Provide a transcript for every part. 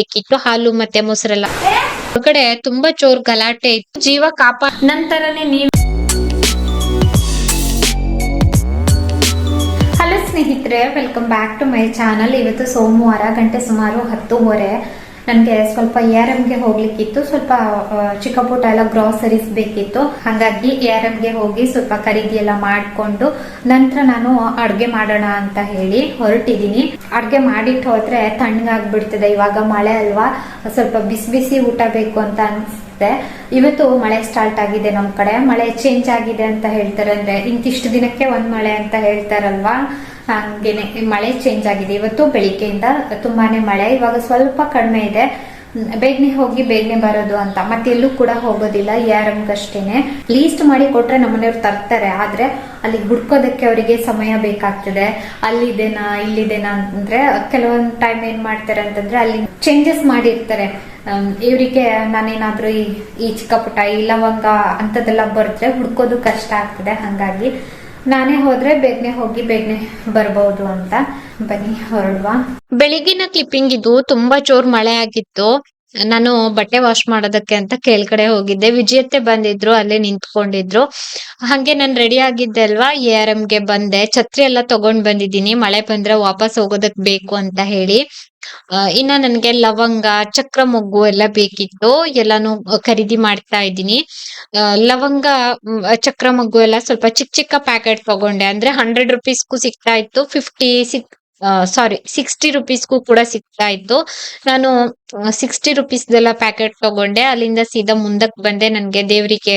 ಬೇಕಿತ್ತು, ಹಾಲು ಮತ್ತೆ ಮೊಸರೆಲ್ಲ. ಹೊರಗಡೆ ತುಂಬಾ ಜೋರ್ ಗಲಾಟೆ ಇತ್ತು, ಜೀವ ನಂತರನೇ ನೀವು. ಹಲೋ ಸ್ನೇಹಿತರೆ, welcome back to my channel. ಇವತ್ತು ಸೋಮವಾರ, ಗಂಟೆ ಸುಮಾರು 10:30. ನನಗೆ ಸ್ವಲ್ಪ ARMಗೆ ಹೋಗ್ಲಿಕ್ಕಿತ್ತು. ಸ್ವಲ್ಪ ಚಿಕ್ಕ ಪುಟ್ಟ ಎಲ್ಲ ಗ್ರಾಸರೀಸ್ ಬೇಕಿತ್ತು. ಹಾಗಾಗಿ ARMಗೆ ಹೋಗಿ ಸ್ವಲ್ಪ ಖರೀದಿ ಎಲ್ಲ ಮಾಡಿಕೊಂಡು ನಂತರ ನಾನು ಅಡ್ಗೆ ಮಾಡೋಣ ಅಂತ ಹೇಳಿ ಹೊರಟಿದ್ದೀನಿ. ಅಡ್ಗೆ ಮಾಡಿಟ್ಟು ಹೋದ್ರೆ ತಣ್ಣಗಾಗ್ಬಿಡ್ತದೆ. ಇವಾಗ ಮಳೆ ಅಲ್ವಾ, ಸ್ವಲ್ಪ ಬಿಸಿ ಬಿಸಿ ಊಟ ಬೇಕು ಅಂತ ಅನ್ಸುತ್ತೆ. ಇವತ್ತು ಮಳೆ ಸ್ಟಾರ್ಟ್ ಆಗಿದೆ. ನಮ್ ಕಡೆ ಮಳೆ ಚೇಂಜ್ ಆಗಿದೆ ಅಂತ ಹೇಳ್ತಾರೆ. ಅಂದ್ರೆ ಇಂತಿಷ್ಟು ದಿನಕ್ಕೆ ಒಂದ್ ಮಳೆ ಅಂತ ಹೇಳ್ತಾರಲ್ವಾ, ಹಂಗೇನೆ ಮಳೆ ಚೇಂಜ್ ಆಗಿದೆ. ಇವತ್ತು ಬೆಳಿಗ್ಗೆಯಿಂದ ತುಂಬಾನೇ ಮಳೆ, ಇವಾಗ ಸ್ವಲ್ಪ ಕಡಿಮೆ ಇದೆ. ಬೇಗನೆ ಹೋಗಿ ಬೇಗನೆ ಬರೋದು ಅಂತ, ಮತ್ತೆ ಎಲ್ಲೂ ಕೂಡ ಹೋಗೋದಿಲ್ಲ, ARMಗಷ್ಟೇನೆ. ಲೀಸ್ಟ್ ಮಾಡಿ ಕೊಟ್ರೆ ನಮ್ಮನೆಯವ್ರು ತರ್ತಾರೆ, ಆದ್ರೆ ಅಲ್ಲಿ ಹುಡ್ಕೋದಕ್ಕೆ ಅವರಿಗೆ ಸಮಯ ಬೇಕಾಗ್ತದೆ. ಅಲ್ಲಿದೇನಾ ಇಲ್ಲಿದೇನಾ ಅಂದ್ರೆ ಕೆಲವೊಂದ್ ಟೈಮ್ ಏನ್ ಮಾಡ್ತಾರೆ ಅಂತಂದ್ರೆ ಅಲ್ಲಿ ಚೇಂಜಸ್ ಮಾಡಿರ್ತಾರೆ. ಇವರಿಗೆ ನಾನೇನಾದ್ರೂ ಈ ಚಿಕ್ಕ ಪುಟ್ಟ ಈ ಲವಂಗ ಅಂತದೆಲ್ಲ ಬರೆದ್ರೆ ಹುಡ್ಕೋದು ಕಷ್ಟ ಆಗ್ತದೆ. ಹಂಗಾಗಿ ನಾನೇ ಹೋದ್ರೆ ಬೇಗನೆ ಹೋಗಿ ಬೇಗನೆ ಬರ್ಬಹುದು ಅಂತ. ಬನ್ನಿ ಹೊರಡುವ. ಬೆಳಿಗ್ಗಿನ ಕ್ಲಿಪ್ಪಿಂಗ್ ಇದು. ತುಂಬಾ ಜೋರ್ ಮಳೆ ಆಗಿತ್ತು. ನಾನು ಬಟ್ಟೆ ವಾಶ್ ಮಾಡೋದಕ್ಕೆ ಅಂತ ಕೆಳಗಡೆ ಹೋಗಿದ್ದೆ. ವಿಜಯತ್ತೆ ಬಂದಿದ್ರು, ಅಲ್ಲೇ ನಿಂತ್ಕೊಂಡಿದ್ರು. ಹಂಗೆ ನಾನು ರೆಡಿ ಆಗಿದ್ದೆ ಅಲ್ವಾ, ARMಗೆ ಬಂದೆ. ಛತ್ರಿ ಎಲ್ಲ ತಗೊಂಡ್ ಬಂದಿದ್ದೀನಿ, ಮಳೆ ಬಂದ್ರೆ ವಾಪಸ್ ಹೋಗೋದಕ್ ಬೇಕು ಅಂತ ಹೇಳಿ. ಇನ್ನ ನನ್ಗೆ ಲವಂಗ, ಚಕ್ರ ಮೊಗ್ಗು ಎಲ್ಲ ಬೇಕಿತ್ತು. ಎಲ್ಲಾನು ಖರೀದಿ ಮಾಡ್ತಾ ಇದ್ದೀನಿ. ಲವಂಗ, ಚಕ್ರ ಮೊಗ್ಗು ಎಲ್ಲ ಸ್ವಲ್ಪ ಚಿಕ್ಕ ಚಿಕ್ಕ ಪ್ಯಾಕೆಟ್ ತಗೊಂಡೆ. ಅಂದ್ರೆ 100 ರುಪೀಸ್ಗೂ ಸಿಗ್ತಾ ಇತ್ತು, 60 ರುಪೀಸ್ಗೂ ಕೂಡ ಸಿಗ್ತಾ ಇತ್ತು. ನಾನು 60 ರುಪೀಸ್ದೆಲ್ಲ ಪ್ಯಾಕೆಟ್ ತಗೊಂಡೆ. ಅಲ್ಲಿಂದ ಸೀದಾ ಮುಂದಕ್ ಬಂದೆ. ನನ್ಗೆ ದೇವರಿಗೆ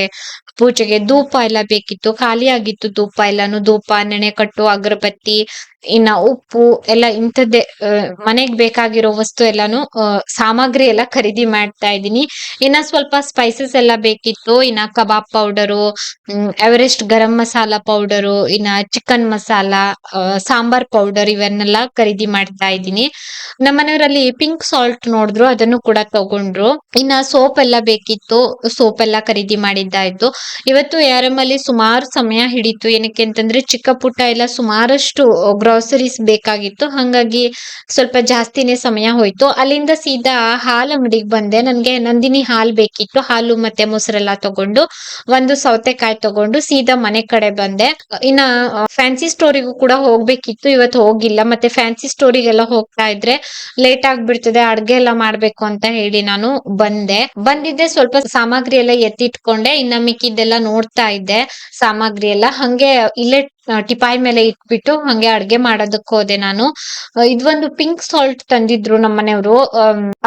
ಪೂಜೆಗೆ ಧೂಪ ಎಲ್ಲ ಬೇಕಿತ್ತು, ಖಾಲಿ ಆಗಿತ್ತು ಧೂಪ ಎಲ್ಲಾನು. ಧೂಪ, ನೆನೆಕಟ್ಟು, ಅಗರಬತ್ತಿ, ಇನ್ನ ಉಪ್ಪು ಎಲ್ಲ ಇಂಥದ್ದೇ ಮನೆಗ್ ಬೇಕಾಗಿರೋ ವಸ್ತು ಎಲ್ಲಾನು ಸಾಮಗ್ರಿ ಎಲ್ಲ ಖರೀದಿ ಮಾಡ್ತಾ ಇದ್ದೀನಿ. ಇನ್ನ ಸ್ವಲ್ಪ ಸ್ಪೈಸಸ್ ಎಲ್ಲ ಬೇಕಿತ್ತು. ಇನ್ನ ಕಬಾಬ್ ಪೌಡರು, ಎವರೆಸ್ಟ್ ಗರಂ ಮಸಾಲಾ ಪೌಡರು, ಇನ್ನ ಚಿಕನ್ ಮಸಾಲ, ಸಾಂಬಾರ್ ಪೌಡರ್, ಇವನ್ನೆಲ್ಲ ಖರೀದಿ ಮಾಡ್ತಾ ಇದ್ದೀನಿ. ನಮ್ಮನೆಯವರಲ್ಲಿ ಪಿಂಕ್ ಸಾಲ್ಟ್ ನೋಡಿದ್ರು, ಅದನ್ನು ಕೂಡ ತಗೊಂಡ್ರು. ಇನ್ನ ಸೋಪ್ ಎಲ್ಲ ಬೇಕಿತ್ತು, ಸೋಪ್ ಎಲ್ಲ ಖರೀದಿ ಮಾಡಿದ್ದಾಯ್ತು. ಇವತ್ತು ARM ಅಲ್ಲಿ ಸುಮಾರು ಸಮಯ ಹಿಡಿತು. ಏನಕ್ಕೆ ಅಂತಂದ್ರೆ ಚಿಕ್ಕ ಪುಟ್ಟ ಎಲ್ಲ ಸುಮಾರಷ್ಟು ಗ್ರಾಸರೀಸ್ ಬೇಕಾಗಿತ್ತು. ಹಂಗಾಗಿ ಸ್ವಲ್ಪ ಜಾಸ್ತಿನೇ ಸಮಯ ಹೋಯ್ತು. ಅಲ್ಲಿಂದ ಸೀದಾ ಹಾಲ್ ಅಂಗಡಿಗೆ ಬಂದೆ. ನನ್ಗೆ ನಂದಿನಿ ಹಾಲ್ ಬೇಕಿತ್ತು. ಹಾಲು ಮತ್ತೆ ಮೊಸರೆಲ್ಲ ತಗೊಂಡು, ಒಂದು ಸೌತೆಕಾಯಿ ತಗೊಂಡು ಸೀದಾ ಮನೆ ಕಡೆ ಬಂದೆ. ಇನ್ನ ಫ್ಯಾನ್ಸಿ ಸ್ಟೋರಿಗೂ ಕೂಡ ಹೋಗ್ಬೇಕಿತ್ತು, ಇವತ್ತು ಹೋಗಿಲ್ಲ. ಮತ್ತೆ ಫ್ಯಾನ್ಸಿ ಸ್ಟೋರಿಗೆಲ್ಲ ಹೋಗ್ತಾ ಇದ್ರೆ ಲೇಟ್ ಆಗ್ಬಿಡ್ತದೆ, ಅಡ್ಗೆ ಎಲ್ಲ ಮಾಡ್ಬೇಕು ಅಂತ ಹೇಳಿ ನಾನು ಬಂದಿದ್ದೆ. ಸ್ವಲ್ಪ ಸಾಮಗ್ರಿ ಎಲ್ಲ ಎತ್ತಿಟ್ಕೊಂಡೆ. ಇನ್ನ ಮಿಕ್ಕಿದ್ದೆಲ್ಲ ನೋಡ್ತಾ ಇದ್ದೆ ಸಾಮಗ್ರಿ ಎಲ್ಲ. ಹಂಗೆ ಇಲ್ಲೇ ಟಿಪಾಯ್ ಮೇಲೆ ಇಟ್ಬಿಟ್ಟು ಹಂಗೆ ಅಡ್ಗೆ ಮಾಡೋದಕ್ಕೆ ಹೋದೆ ನಾನು. ಇದೊಂದು ಪಿಂಕ್ ಸಾಲ್ಟ್ ತಂದಿದ್ರು ನಮ್ಮನೆಯವರು,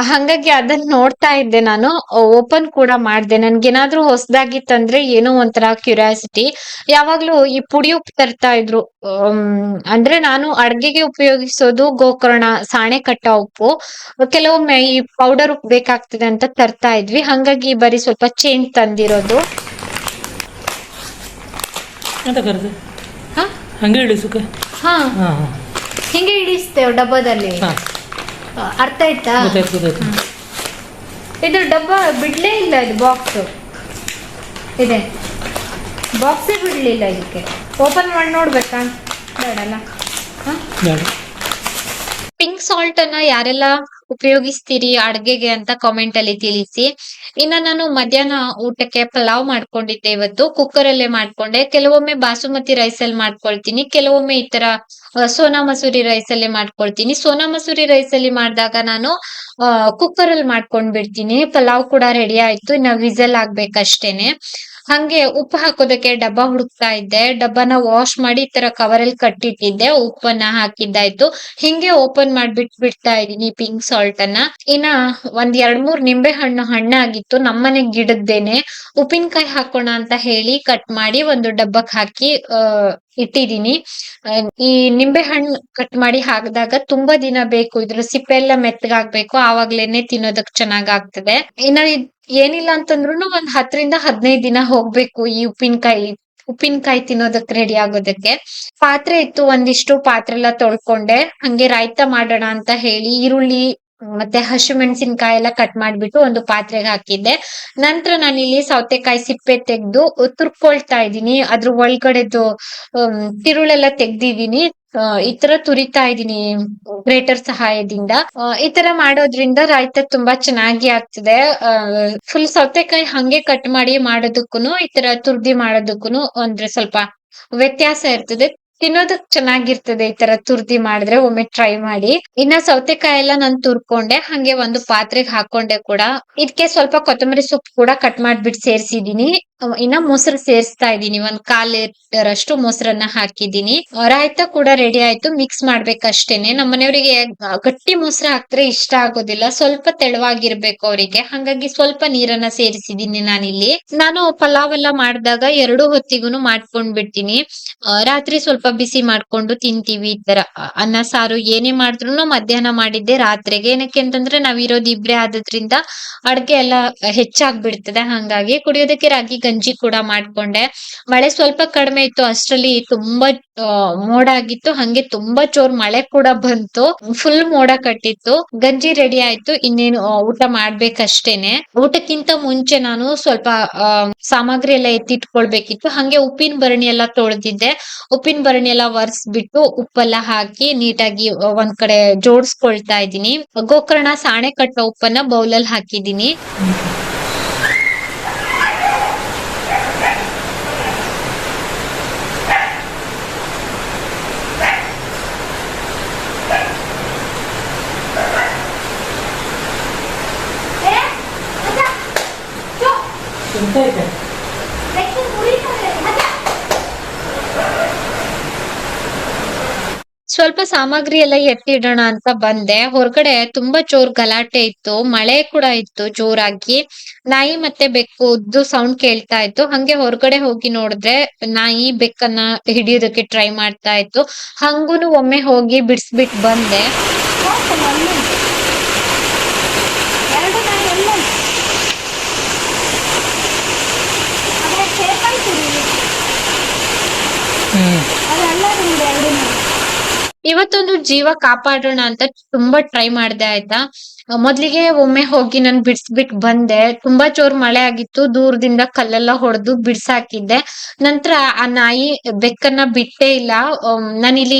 ಹಂಗಾಗಿ ಅದನ್ನ ನೋಡ್ತಾ ಇದ್ದೆ ನಾನು. ಓಪನ್ ಕೂಡ ಮಾಡ್ದೆ. ನನ್ಗೇನಾದ್ರೂ ಹೊಸದಾಗಿ ತಂದ್ರೆ ಏನೋ ಒಂಥರ ಕ್ಯೂರಿಯಾಸಿಟಿ. ಯಾವಾಗ್ಲೂ ಈ ಪುಡಿ ಉಪ್ಪು ತರ್ತಾ ಇದ್ರು. ಅಂದ್ರೆ ನಾನು ಅಡ್ಗೆಗೆ ಉಪಯೋಗಿಸೋದು ಗೋಕರ್ಣ ಸಾಣೆ ಕಟ್ಟ ಉಪ್ಪು. ಕೆಲವೊಮ್ಮೆ ಈ ಪೌಡರ್ ಉಪ್ಪು ಬೇಕಾಗ್ತದೆ ಅಂತ ತರ್ತಾ ಇದ್ವಿ. ಹಂಗಾಗಿ ಬರೀ ಸ್ವಲ್ಪ ಚೇಂಜ್ ತಂದಿರೋದು. ಹಂಗೆ ಇಳಿಸುಕ. ಹಾ, ಹಿಂಗೆ ಇಳಿಸ್ತೇವೆ ಡಬ್ಬದಲ್ಲಿ. ಅರ್ಥ ಆಯ್ತಾ? ಇದು ಡಬ್ಬ ಬಿಡ್ಲೇ ಇಲ್ಲ, ಇದು ಬಾಕ್ಸ್ ಇದೆ, ಬಾಕ್ಸೇ ಬಿಡ್ಲಿಲ್ಲ. ಇದಕ್ಕೆ ಓಪನ್ ಮಾಡಿ ನೋಡ್ಬೇಕಾ? ಬೇಡಲ್ಲ. ಪಿಂಕ್ ಸಾಲ್ಟ್ ಅನ್ನ ಯಾರೆಲ್ಲ ಉಪಯೋಗಿಸ್ತೀರಿ ಅಡ್ಗೆಗೆ ಅಂತ ಕಾಮೆಂಟ್ ಅಲ್ಲಿ ತಿಳಿಸಿ. ಇನ್ನ ನಾನು ಮಧ್ಯಾಹ್ನ ಊಟಕ್ಕೆ ಪಲಾವ್ ಮಾಡ್ಕೊಂಡಿದ್ದೆ. ಇವತ್ತು ಕುಕ್ಕರ್ ಅಲ್ಲೇ ಮಾಡ್ಕೊಂಡೆ. ಕೆಲವೊಮ್ಮೆ ಬಾಸುಮತಿ ರೈಸ್ ಅಲ್ಲಿ ಮಾಡ್ಕೊಳ್ತೀನಿ, ಕೆಲವೊಮ್ಮೆ ಈ ತರ ಸೋನಾ ಮಸೂರಿ ರೈಸ್ ಅಲ್ಲೇ ಮಾಡ್ಕೊಳ್ತೀನಿ. ಸೋನಾ ಮಸೂರಿ ರೈಸ್ ಅಲ್ಲಿ ಮಾಡಿದಾಗ ನಾನು ಕುಕ್ಕರ್ ಅಲ್ಲಿ ಮಾಡ್ಕೊಂಡ್ ಬಿಡ್ತೀನಿ. ಪಲಾವ್ ಕೂಡ ರೆಡಿ ಆಯ್ತು, ಇನ್ನ ವಿಸಲ್ ಆಗ್ಬೇಕಷ್ಟೇನೆ. ಹಂಗೆ ಉಪ್ಪು ಹಾಕೋದಕ್ಕೆ ಡಬ್ಬ ಹುಡುಕ್ತಾ ಇದ್ದೆ. ಡಬ್ಬನ ವಾಶ್ ಮಾಡಿ ಈ ತರ ಕವರ್ ಅಲ್ಲಿ ಕಟ್ಟಿಟ್ಟಿದ್ದೆ, ಉಪ್ಪನ್ನ ಹಾಕಿದ್ದಾಯ್ತು. ಹಿಂಗೆ ಓಪನ್ ಬಿಡ್ತಾ ಇದೀನಿ ಪಿಂಕ್ ಸಾಲ್ಟ್ ಅನ್ನ. ಇನ್ನ ಒಂದ್ 2-3 ನಿಂಬೆ ಹಣ್ಣು ಹಣ್ಣಾಗಿತ್ತು, ನಮ್ಮನೆ ಗಿಡದ್ದೇನೆ. ಉಪ್ಪಿನಕಾಯಿ ಹಾಕೋಣ ಅಂತ ಹೇಳಿ ಕಟ್ ಮಾಡಿ ಒಂದು ಡಬ್ಬಕ್ ಹಾಕಿ ಇಟ್ಟಿದೀನಿ. ಈ ನಿಂಬೆ ಹಣ್ಣು ಕಟ್ ಮಾಡಿ ಹಾಕಿದಾಗ ತುಂಬಾ ದಿನ ಬೇಕು, ಇದ್ರ ಸಿಪ್ಪೆ ಎಲ್ಲ ಮೆತ್ತಗಾಗ್ಬೇಕು, ಆವಾಗ್ಲೇನೆ ತಿನ್ನೋದಕ್ ಚೆನ್ನಾಗ್ ಆಗ್ತದೆ. ಇನ್ನ ಏನಿಲ್ಲ ಅಂತಂದ್ರುನು ಒಂದ್ 10-15 ದಿನ ಹೋಗ್ಬೇಕು ಈ ಉಪ್ಪಿನಕಾಯಿ ತಿನ್ನೋದಕ್ ರೆಡಿ ಆಗೋದಕ್ಕೆ. ಪಾತ್ರೆ ಇತ್ತು ಒಂದಿಷ್ಟು, ಪಾತ್ರೆ ಎಲ್ಲ ತೊಳ್ಕೊಂಡೆ. ಹಂಗೆ ರಾಯ್ತ ಮಾಡೋಣ ಅಂತ ಹೇಳಿ ಈರುಳ್ಳಿ ಮತ್ತೆ ಹಸಿಮೆಣಸಿನಕಾಯಿ ಎಲ್ಲ ಕಟ್ ಮಾಡ್ಬಿಟ್ಟು ಒಂದು ಪಾತ್ರೆಗೆ ಹಾಕಿದ್ದೆ. ನಂತರ ನಾನಿಲ್ಲಿ ಸೌತೆಕಾಯಿ ಸಿಪ್ಪೆ ತೆಗ್ದು ತುರ್ಕೊಳ್ತಾ ಇದ್ದೀನಿ. ಅದ್ರ ಒಳಗಡೆದು ತಿರುಳೆಲ್ಲ ತೆಗ್ದಿದೀನಿ. ಈ ತರ ತುರಿತಾ ಇದೀನಿ ಗ್ರೇಟರ್ ಸಹಾಯದಿಂದ. ಈ ತರ ಮಾಡೋದ್ರಿಂದ ರಾಯ್ತ ತುಂಬಾ ಚೆನ್ನಾಗಿ ಆಗ್ತದೆ. ಫುಲ್ ಸೌತೆಕಾಯಿ ಹಂಗೆ ಕಟ್ ಮಾಡಿ ಮಾಡೋದಕ್ಕೂನು ಈ ತರ ತುರ್ದಿ ಮಾಡೋದಕ್ಕೂನು ಅಂದ್ರೆ ಸ್ವಲ್ಪ ವ್ಯತ್ಯಾಸ ಇರ್ತದೆ. ತಿನ್ನೋದಕ್ ಚೆನ್ನಾಗಿರ್ತದೆ ಈ ತರ ತುರ್ದಿ ಮಾಡಿದ್ರೆ, ಒಮ್ಮೆ ಟ್ರೈ ಮಾಡಿ. ಇನ್ನ ಸೌತೆಕಾಯಿ ಎಲ್ಲ ನಾನ್ ತುರ್ಕೊಂಡೆ, ಹಂಗೆ ಒಂದು ಪಾತ್ರೆಗೆ ಹಾಕೊಂಡೆ ಕೂಡ. ಇದಕ್ಕೆ ಸ್ವಲ್ಪ ಕೊತ್ತಂಬರಿ ಸೊಪ್ಪು ಕೂಡ ಕಟ್ ಮಾಡ್ಬಿಟ್ಟು ಸೇರ್ಸಿದೀನಿ. ಇನ್ನ ಮೊಸರು ಸೇರಿಸ್ತಾ ಇದೀನಿ, 1/4 ಲೀಟರ್ ಮೊಸರನ್ನ ಹಾಕಿದೀನಿ. ರಾಯ್ತ ಕೂಡ ರೆಡಿ ಆಯ್ತು, ಮಿಕ್ಸ್ ಮಾಡ್ಬೇಕಷ್ಟೇನೆ. ನಮ್ಮ ಮನೆಯವರಿಗೆ ಗಟ್ಟಿ ಮೊಸರು ಹಾಕ್ದ್ರೆ ಇಷ್ಟ ಆಗೋದಿಲ್ಲ, ಸ್ವಲ್ಪ ತೆಳುವಾಗಿರ್ಬೇಕು ಅವರಿಗೆ, ಹಂಗಾಗಿ ಸ್ವಲ್ಪ ನೀರನ್ನ ಸೇರಿಸಿದೀನಿ ನಾನಿಲ್ಲಿ. ನಾನು ಪಲಾವ್ ಎಲ್ಲ ಮಾಡಿದಾಗ 2 ಹೊತ್ತಿಗೂ ಮಾಡ್ಕೊಂಡ್ ಬಿಡ್ತೀನಿ. ರಾತ್ರಿ ಸ್ವಲ್ಪ ಬಿಸಿ ಮಾಡ್ಕೊಂಡು ತಿಂತೀವಿ. ಈ ತರ ಅನ್ನ ಸಾರು ಏನೇ ಮಾಡಿದ್ರು ಮಧ್ಯಾಹ್ನ ಮಾಡಿದ್ದೆ ರಾತ್ರಿಗೆ. ಏನಕ್ಕೆ ಅಂತಂದ್ರೆ ನಾವಿರೋದು ಇಬ್ರೇ ಆದ್ರಿಂದ ಅಡ್ಗೆ ಎಲ್ಲ ಹೆಚ್ಚಾಗ್ಬಿಡ್ತದೆ. ಹಂಗಾಗಿ ಕುಡಿಯೋದಕ್ಕೆ ರಾಗಿ ಗಂಜಿ ಕೂಡ ಮಾಡ್ಕೊಂಡೆ. ಮಳೆ ಸ್ವಲ್ಪ ಕಡಿಮೆ ಇತ್ತು, ಅಷ್ಟ್ರಲ್ಲಿ ತುಂಬಾ ಮೋಡ ಆಗಿತ್ತು, ಹಂಗೆ ತುಂಬಾ ಜೋರ್ ಮಳೆ ಕೂಡ ಬಂತು. ಫುಲ್ ಮೋಡ ಕಟ್ಟಿತ್ತು. ಗಂಜಿ ರೆಡಿ ಆಯ್ತು, ಇನ್ನೇನು ಊಟ ಮಾಡ್ಬೇಕಷ್ಟೇನೆ. ಊಟಕ್ಕಿಂತ ಮುಂಚೆ ನಾನು ಸ್ವಲ್ಪ ಸಾಮಗ್ರಿ ಎಲ್ಲ ಎತ್ತಿಟ್ಕೊಳ್ಬೇಕಿತ್ತು. ಹಂಗೆ ಉಪ್ಪಿನ ಭರಣಿ ಎಲ್ಲ ತೊಳೆದಿದ್ದೆ. ಉಪ್ಪಿನ ಭರಣಿ ಎಲ್ಲ ಒರೆಸ್ಬಿಟ್ಟು ಉಪ್ಪೆಲ್ಲ ಹಾಕಿ ನೀಟಾಗಿ ಒಂದ್ ಕಡೆ ಜೋಡಿಸ್ಕೊಳ್ತಾ ಇದ್ದೀನಿ. ಗೋಕರ್ಣ ಸಾಣೆ ಕಟ್ಟೋ ಉಪ್ಪನ್ನ ಬೌಲಲ್ಲಿ ಹಾಕಿದೀನಿ. ಸ್ವಲ್ಪ ಸಾಮಗ್ರಿ ಎಲ್ಲ ಎತ್ತಿಡೋಣ ಅಂತ ಬಂದೆ. ಹೊರಗಡೆ ತುಂಬಾ ಜೋರ್ ಗಲಾಟೆ ಇತ್ತು, ಮಳೆ ಕೂಡ ಇತ್ತು ಜೋರಾಗಿ. ನಾಯಿ ಮತ್ತೆ ಬೆಕ್ಕುದ್ದು ಸೌಂಡ್ ಕೇಳ್ತಾ ಇತ್ತು. ಹಂಗೆ ಹೊರಗಡೆ ಹೋಗಿ ನೋಡಿದ್ರೆ ನಾಯಿ ಬೆಕ್ಕನ್ನ ಹಿಡಿಯೋದಕ್ಕೆ ಟ್ರೈ ಮಾಡ್ತಾ ಇತ್ತು. ಹಂಗೂನು ಒಮ್ಮೆ ಹೋಗಿ ಬಿಡಿಸ್ಬಿಟ್ ಬಂದೆ. ಇವತ್ತೊಂದು ಜೀವ ಕಾಪಾಡೋಣ ಅಂತ ತುಂಬಾ ಟ್ರೈ ಮಾಡ್ದೆ ಆಯ್ತಾ. ಮೊದ್ಲಿಗೆ ಒಮ್ಮೆ ಹೋಗಿ ನಾನ್ ಬಿಡಿಸ್ಬಿಟ್ ಬಂದೆ. ತುಂಬಾ ಜೋರ್ ಮಳೆ ಆಗಿತ್ತು, ದೂರದಿಂದ ಕಲ್ಲೆಲ್ಲ ಹೊಡೆದು ಬಿಡ್ಸಾಕಿದ್ದೆ. ನಂತರ ಆ ನಾಯಿ ಬೆಕ್ಕನ್ನ ಬಿಟ್ಟೇ ಇಲ್ಲ. ನಾನಿಲ್ಲಿ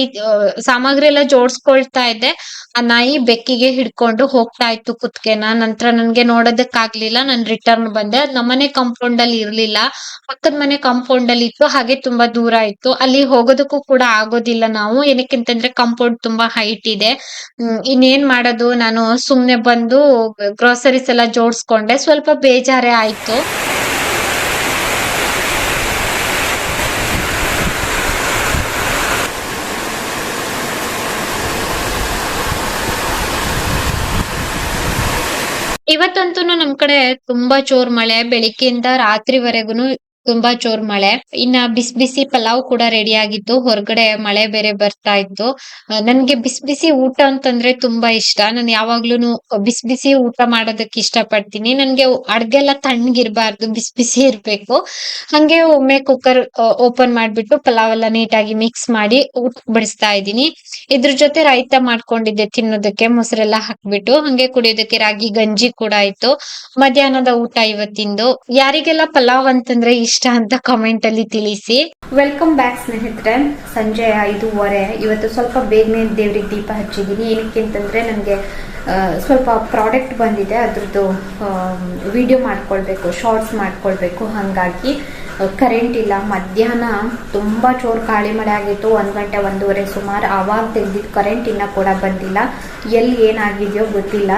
ಸಾಮಗ್ರಿ ಎಲ್ಲ ಜೋಡಿಸ್ಕೊಳ್ತಾ ಇದ್ದೆ, ಆ ನಾಯಿ ಬೆಕ್ಕಿಗೆ ಹಿಡ್ಕೊಂಡು ಹೋಗ್ತಾ ಇತ್ತು ಕುತ್ಕೆನ. ನಂತರ ನನ್ಗೆ ನೋಡೋದಕ್ಕಾಗ್ಲಿಲ್ಲ, ನಾನ್ ರಿಟರ್ನ್ ಬಂದೆ. ಅದ್ ನಮ್ಮನೆ ಕಾಂಪೌಂಡ್ ಅಲ್ಲಿ ಇರ್ಲಿಲ್ಲ, ಪಕ್ಕದ ಮನೆ ಕಾಂಪೌಂಡ್ ಅಲ್ಲಿ ಇತ್ತು, ಹಾಗೆ ತುಂಬಾ ದೂರ ಇತ್ತು. ಅಲ್ಲಿ ಹೋಗೋದಕ್ಕೂ ಕೂಡ ಆಗೋದಿಲ್ಲ ನಾವು, ಏನಕ್ಕೆಂತಂದ್ರೆ ಕಾಂಪೌಂಡ್ ತುಂಬಾ ಹೈಟ್ ಇದೆ. ಇನ್ನೇನ್ ಮಾಡೋದು, ನಾನು ಸುಮ್ನೆ ಬಂದು ಗ್ರೋಸರೀಸ್ ಎಲ್ಲ ಜೋಡಿಸ್ಕೊಂಡೆ. ಸ್ವಲ್ಪ ಬೇಜಾರೇ ಆಯ್ತು. ಇವತ್ತಂತೂನು ನಮ್ ಕಡೆ ತುಂಬಾ ಜೋರ್ ಮಳೆ, ಬೆಳಿಗ್ಗೆಯಿಂದ ರಾತ್ರಿವರೆಗೂನು ತುಂಬಾ ಜೋರ್ ಮಳೆ. ಇನ್ನ ಬಿಸಿ ಬಿಸಿ ಪಲಾವ್ ಕೂಡ ರೆಡಿ ಆಗಿತ್ತು. ಹೊರಗಡೆ ಮಳೆ ಬೇರೆ ಬರ್ತಾ ಇತ್ತು. ನನ್ಗೆ ಬಿಸಿ ಬಿಸಿ ಊಟ ಅಂತಂದ್ರೆ ತುಂಬಾ ಇಷ್ಟ. ನಾನು ಯಾವಾಗ್ಲೂನು ಬಿಸಿ ಬಿಸಿ ಊಟ ಮಾಡೋದಕ್ಕೆ ಇಷ್ಟ ಪಡ್ತೀನಿ. ನನ್ಗೆ ಅಡ್ಗೆ ಎಲ್ಲ ತಣ್ಣಗಿರ್ಬಾರ್ದು, ಬಿಸಿ ಬಿಸಿ ಇರ್ಬೇಕು. ಹಂಗೆ ಒಮ್ಮೆ ಕುಕ್ಕರ್ ಓಪನ್ ಮಾಡ್ಬಿಟ್ಟು ಪಲಾವ್ ಎಲ್ಲ ನೀಟಾಗಿ ಮಿಕ್ಸ್ ಮಾಡಿ ಊಟ ಬಡಿಸ್ತಾ ಇದ್ದೀನಿ. ಇದ್ರ ಜೊತೆ ರಾಯ್ತ ಮಾಡ್ಕೊಂಡಿದ್ದೆ ತಿನ್ನೋದಕ್ಕೆ, ಮೊಸರೆಲ್ಲ ಹಾಕ್ಬಿಟ್ಟು. ಹಂಗೆ ಕುಡಿಯೋದಕ್ಕೆ ರಾಗಿ ಗಂಜಿ ಕೂಡ ಆಯ್ತು. ಮಧ್ಯಾಹ್ನದ ಊಟ ಇವತ್ತಿಂದು. ಯಾರಿಗೆಲ್ಲ ಪಲಾವ್ ಅಂತಂದ್ರೆ ಇಷ್ಟ ಅಂತ ಕಾಮೆಂಟ್ ಅಲ್ಲಿ ತಿಳಿಸಿ. ವೆಲ್ಕಮ್ ಬ್ಯಾಕ್ ಸ್ನೇಹಿತರೆ. ಸಂಜೆ 5:30. ಇವತ್ತು ಸ್ವಲ್ಪ ಬೇಗನೆ ದೇವ್ರಿಗೆ ದೀಪ ಹಚ್ಚಿದ್ದೀನಿ. ಏನಕ್ಕೆ ಅಂತಂದ್ರೆ ನನಗೆ ಸ್ವಲ್ಪ ಪ್ರಾಡಕ್ಟ್ ಬಂದಿದೆ, ಅದ್ರದ್ದು ವಿಡಿಯೋ ಮಾಡ್ಕೊಳ್ಬೇಕು, ಶಾರ್ಟ್ಸ್ ಮಾಡ್ಕೊಳ್ಬೇಕು. ಹಾಗಾಗಿ ಕರೆಂಟ್ ಇಲ್ಲ. ಮಧ್ಯಾಹ್ನ ತುಂಬ ಜೋರು ಗಾಳಿ ಮಳೆ ಆಗಿತ್ತು, 1 ಗಂಟೆ 1:30 ಸುಮಾರು. ಆವಾಗ ತೆಗ್ದಿದ್ದು ಕರೆಂಟ್ ಇನ್ನೂ ಕೂಡ ಬಂದಿಲ್ಲ. ಎಲ್ಲಿ ಏನಾಗಿದೆಯೋ ಗೊತ್ತಿಲ್ಲ.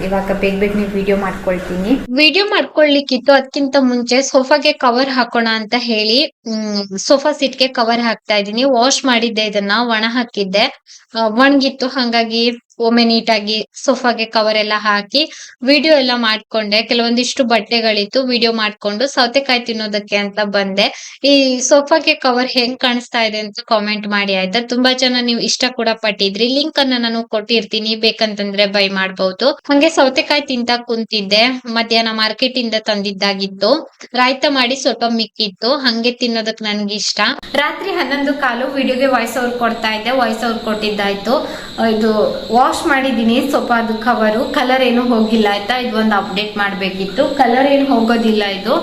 ಇವಾಗ ಬೇಗನೆ ವಿಡಿಯೋ ಮಾಡ್ಕೊಳ್ತೀನಿ. ವಿಡಿಯೋ ಮಾಡ್ಕೊಳ್ಲಿಕ್ಕಿತ್ತು. ಅದಕ್ಕಿಂತ ಮುಂಚೆ ಸೋಫಾಗೆ ಕವರ್ ಹಾಕೋಣ ಅಂತ ಹೇಳಿ ಸೋಫಾ ಸೀಟ್ಗೆ ಕವರ್ ಹಾಕ್ತಾ ಇದ್ದೀನಿ. ವಾಶ್ ಮಾಡಿದ್ದೆ, ಇದನ್ನ ಒಣ ಹಾಕಿದ್ದೆ, ಒಣಗಿತ್ತು. ಹಂಗಾಗಿ ಒಮ್ಮೆ ನೀಟಾಗಿ ಸೋಫಾಗೆ ಕವರ್ ಎಲ್ಲ ಹಾಕಿ ವಿಡಿಯೋ ಎಲ್ಲ ಮಾಡ್ಕೊಂಡೆ. ಕೆಲವೊಂದಿಷ್ಟು ಬಟ್ಟೆಗಳಿತ್ತು, ವಿಡಿಯೋ ಮಾಡ್ಕೊಂಡು ಸೌತೆಕಾಯಿ ತಿನ್ನೋದಕ್ಕೆ ಅಂತ ಬಂದೆ. ಈ ಸೋಫಾಗೆ ಕವರ್ ಹೆಂಗ್ ಕಾಣಿಸ್ತಾ ಇದೆ ಅಂತ ಕಾಮೆಂಟ್ ಮಾಡಿ ಆಯ್ತಾ. ತುಂಬಾ ಜನ ನೀವು ಇಷ್ಟ ಕೂಡ ಪಟ್ಟಿದ್ರಿ. ಲಿಂಕ್ ಅನ್ನ ನಾನು ಕೊಟ್ಟಿರ್ತೀನಿ, ಬೇಕಂತಂದ್ರೆ ಬೈ ಮಾಡ್ಬಹುದು. ಹಂಗೆ ಸೌತೆಕಾಯಿ ತಿಂತ ಕುಂತಿದ್ದೆ. ಮಧ್ಯಾಹ್ನ ಮಾರ್ಕೆಟ್ ಇಂದ ತಂದಿದ್ದಾಗಿತ್ತು. ರಾಯ್ತ ಮಾಡಿ ಸ್ವಲ್ಪ ಮಿಕ್ಕಿತ್ತು, ಹಂಗೆ ತಿನ್ನೋದಕ್ ನನ್ಗೆ ಇಷ್ಟ. ರಾತ್ರಿ 11:15 ವಿಡಿಯೋಗೆ ವಾಯ್ಸ್ ಓವರ್ ಕೊಡ್ತಾ ಇದ್ದೆ. ವಾಯ್ಸ್ ಓವರ್ ಕೊಟ್ಟಿದ್ದಾಯ್ತು. ಇದು ವಾಶ್ ಮಾಡಿದೀನಿ ಸ್ವಲ್ಪ. ಅದು ಕವರು ಕಲರ್ ಏನು ಹೋಗಿಲ್ಲ ಆಯ್ತಾ. ಇದು ಒಂದು ಅಪ್ಡೇಟ್ ಮಾಡ್ಬೇಕಿತ್ತು. ಕಲರ್ ಏನು ಹೋಗೋದಿಲ್ಲ ಇದು.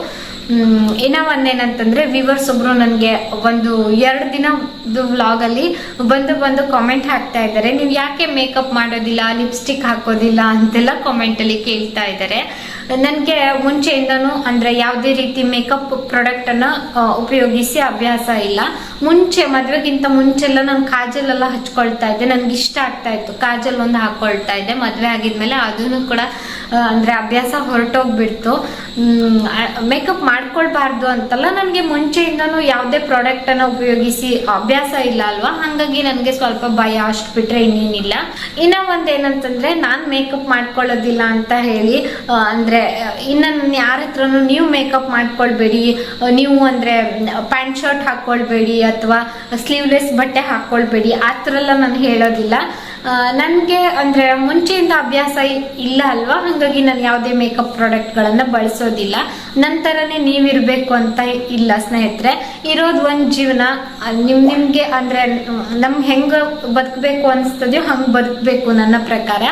ಇನ್ನ ಒಂದೇನಂತಂದ್ರೆ ವ್ಯೂವರ್ಸ್ ಒಬ್ರು ನನ್ಗೆ ಒಂದು 2 ದಿನದ ವ್ಲಾಗ್ ಅಲ್ಲಿ ಬಂದು ಕಾಮೆಂಟ್ ಹಾಕ್ತಾ ಇದ್ದಾರೆ, ನೀವು ಯಾಕೆ ಮೇಕಪ್ ಮಾಡೋದಿಲ್ಲ, ಲಿಪ್ಸ್ಟಿಕ್ ಹಾಕೋದಿಲ್ಲ ಅಂತೆಲ್ಲ ಕಾಮೆಂಟ್ ಅಲ್ಲಿ ಕೇಳ್ತಾ ಇದ್ದಾರೆ. ನನ್ಗೆ ಮುಂಚೆಯಿಂದನೂ ಅಂದ್ರೆ ಯಾವುದೇ ರೀತಿ ಮೇಕಪ್ ಪ್ರಾಡಕ್ಟ್ ಅನ್ನ ಉಪಯೋಗಿಸಿ ಅಭ್ಯಾಸ ಇಲ್ಲ. ಮದ್ವೆಗಿಂತ ಮುಂಚೆಲ್ಲ ನಾನು ಕಾಜಲ್ ಎಲ್ಲ ಹಚ್ಕೊಳ್ತಾ ಇದ್ದೆ, ನನ್ಗೆ ಇಷ್ಟ ಆಗ್ತಾ ಇತ್ತು, ಕಾಜಲ್ ಒಂದು ಹಾಕೊಳ್ತಾ ಇದ್ದೆ. ಮದ್ವೆ ಆಗಿದ್ಮೇಲೆ ಅದನ್ನು ಕೂಡ ಅಂದ್ರೆ ಅಭ್ಯಾಸ ಹೊರಟೋಗ್ಬಿಡ್ತು. ಮೇಕಪ್ ಮಾಡ್ಕೊಳ್ಬಾರ್ದು ಅಂತಲ್ಲ, ನನ್ಗೆ ಮುಂಚೆಯಿಂದನೂ ಯಾವುದೇ ಪ್ರಾಡಕ್ಟ್ ಅನ್ನ ಉಪಯೋಗಿಸಿ ಅಭ್ಯಾಸ ಇಲ್ಲ ಅಲ್ವಾ, ಹಂಗಾಗಿ ನನ್ಗೆ ಸ್ವಲ್ಪ ಭಯ, ಅಷ್ಟು ಬಿಟ್ರೆ ಇನ್ನೇನಿಲ್ಲ. ಇನ್ನ ಒಂದೇನಂತಂದ್ರೆ ನಾನ್ ಮೇಕಪ್ ಮಾಡ್ಕೊಳ್ಳೋದಿಲ್ಲ ಅಂತ ಹೇಳಿ ಅಂದ್ರೆ ಇನ್ನ ಯಾರ ಹತ್ರನು ನೀವು ಮೇಕಪ್ ಮಾಡ್ಕೊಳ್ಬೇಡಿ, ನೀವು ಅಂದ್ರೆ ಪ್ಯಾಂಟ್ ಶರ್ಟ್ ಹಾಕೊಳ್ಬೇಡಿ ಅಥವಾ ಸ್ಲೀವ್ಲೆಸ್ ಬಟ್ಟೆ ಹಾಕೊಳ್ಬೇಡಿ ಆ ಥರ ಎಲ್ಲ ನಾನು ಹೇಳೋದಿಲ್ಲ. ನನ್ಗೆ ಅಂದ್ರೆ ಮುಂಚೆಯಿಂದ ಅಭ್ಯಾಸ ಇಲ್ಲ ಅಲ್ವಾ, ಹಂಗಾಗಿ ನಾನು ಯಾವುದೇ ಮೇಕಪ್ ಪ್ರಾಡಕ್ಟ್ ಗಳನ್ನ ಬಳಸೋದಿಲ್ಲ. ನಂತರನೇ ನೀವಿರ್ಬೇಕು ಅಂತ ಇಲ್ಲ ಸ್ನೇಹಿತರೆ, ಇರೋದು ಒಂದ್ ಜೀವನ. ನಿಮ್ಗೆ ಅಂದ್ರೆ ಹೆಂಗ ಬದುಕಬೇಕು ಅನ್ಸ್ತದ್ಯೋ ಹಂಗ್ ಬದುಕಬೇಕು ನನ್ನ ಪ್ರಕಾರ.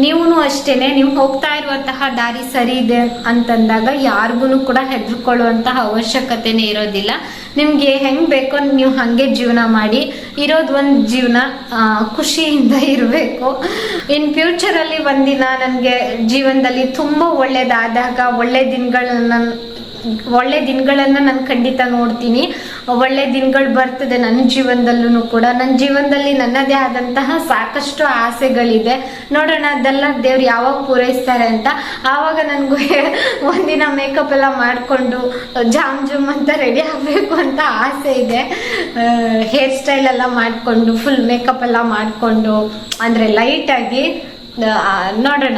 ನೀವು ಅಷ್ಟೇನೆ, ನೀವು ಹೋಗ್ತಾ ಇರುವಂತಹ ದಾರಿ ಸರಿ ಇದೆ ಅಂತಂದಾಗ ಯಾರಿಗೂ ಕೂಡ ಹೆದರ್ಕೊಳ್ಳುವಂತಹ ಅವಶ್ಯಕತೆನೇ ಇರೋದಿಲ್ಲ. ನಿಮ್ಗೆ ಹೆಂಗ್ ಬೇಕೋ ನೀವು ಹಂಗೆ ಜೀವನ ಮಾಡಿ. ಇರೋದು ಒಂದ್ ಜೀವನ, ಖುಷಿಯಿಂದ ಇರಬೇಕು. ಇನ್ ಫ್ಯೂಚರ್ ಅಲ್ಲಿ ಒಂದಿನ ನನ್ಗೆ ಜೀವನದಲ್ಲಿ ತುಂಬಾ ಒಳ್ಳೇದಾದಾಗ ಒಳ್ಳೆ ದಿನಗಳನ್ನ ನಾನು ಖಂಡಿತ ನೋಡ್ತೀನಿ. ಒಳ್ಳೆ ದಿನಗಳು ಬರ್ತದೆ ನನ್ನ ಜೀವನದಲ್ಲೂ ಕೂಡ. ನನ್ನ ಜೀವನದಲ್ಲಿ ನನ್ನದೇ ಆದಂತಹ ಸಾಕಷ್ಟು ಆಸೆಗಳಿದೆ, ನೋಡೋಣ ಅದೆಲ್ಲ ದೇವ್ರು ಯಾವಾಗ ಪೂರೈಸ್ತಾರೆ ಅಂತ. ಆವಾಗ ನನ್ಗೂ ಒಂದಿನ ಮೇಕಪ್ ಎಲ್ಲ ಮಾಡ್ಕೊಂಡು ಜಾಮ್ ಅಂತ ರೆಡಿ ಆಗ್ಬೇಕು ಅಂತ ಆಸೆ ಇದೆ. ಹೇರ್ ಸ್ಟೈಲ್ ಎಲ್ಲ ಮಾಡ್ಕೊಂಡು ಫುಲ್ ಮೇಕಪ್ ಎಲ್ಲ ಮಾಡ್ಕೊಂಡು ಅಂದ್ರೆ ಲೈಟ್ ಆಗಿ ನೋಡೋಣ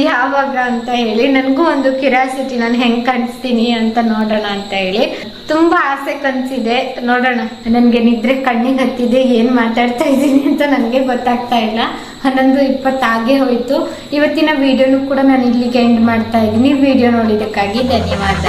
ಯಾವಾಗ ಅಂತ ಹೇಳಿ. ನನ್ಗೂ ಒಂದು ಕ್ಯೂರಿಯಾಸಿಟಿ, ನಾನು ಹೆಂಗ್ ಕಾಣಿಸ್ತೀನಿ ಅಂತ ನೋಡೋಣ ಅಂತ ಹೇಳಿ ತುಂಬಾ ಆಸೆ ಕನ್ಸಿದೆ. ನೋಡೋಣ, ನನ್ಗೆ ನಿದ್ರೆ ಕಣ್ಣಿಗೆ ಹತ್ತಿದೆ, ಏನ್ ಮಾತಾಡ್ತಾ ಇದ್ದೀನಿ ಅಂತ ನನ್ಗೆ ಗೊತ್ತಾಗ್ತಾ ಇಲ್ಲ. 11:20 ಆಗೇ ಹೋಯ್ತು. ಇವತ್ತಿನ ವಿಡಿಯೋನು ಕೂಡ ನಾನು ಇಲ್ಲಿಗೆ ಎಂಡ್ ಮಾಡ್ತಾ ಇದ್ದೀನಿ. ವಿಡಿಯೋ ನೋಡಿದಕ್ಕಾಗಿ ಧನ್ಯವಾದ.